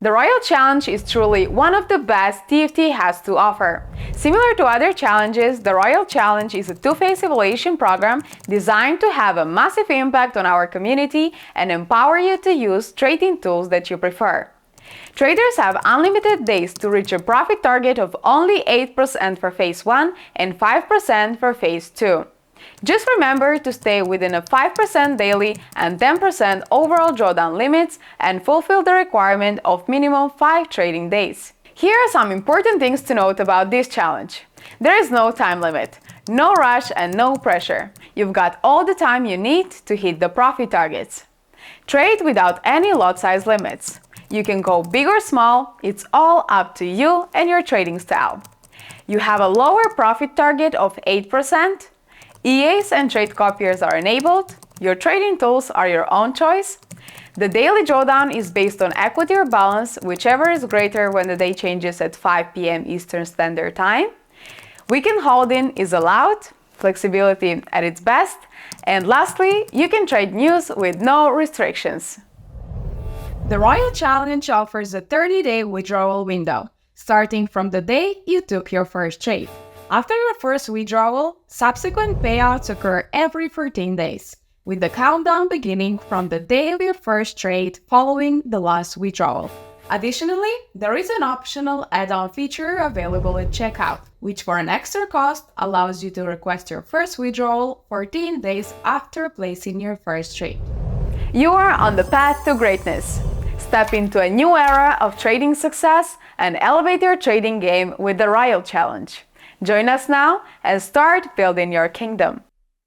The Royal Challenge is truly one of the best TFT has to offer. Similar to other challenges, the Royal Challenge is a two-phase evaluation program designed to have a massive impact on our community and empower you to use trading tools that you prefer. Traders have unlimited days to reach a profit target of only 8% for Phase 1 and 5% for Phase 2. Just remember to stay within a 5% daily and 10% overall drawdown limits and fulfill the requirement of minimum 5 trading days. Here are some important things to note about this challenge. There is no time limit, no rush and no pressure. You've got all the time you need to hit the profit targets. Trade without any lot size limits. You can go big or small, it's all up to you and your trading style. You have a lower profit target of 8%. EAs and trade copiers are enabled. Your trading tools are your own choice. The daily drawdown is based on equity or balance, whichever is greater when the day changes at 5 p.m. Eastern Standard Time. Weekend holding is allowed, flexibility at its best. And lastly, you can trade news with no restrictions. The Royal Challenge offers a 30-day withdrawal window, starting from the day you took your first trade. After your first withdrawal, subsequent payouts occur every 14 days, with the countdown beginning from the day of your first trade following the last withdrawal. Additionally, there is an optional add-on feature available at checkout, which for an extra cost allows you to request your first withdrawal 14 days after placing your first trade. You are on the path to greatness. Step into a new era of trading success and elevate your trading game with the Royal Challenge. Join us now and start building your kingdom.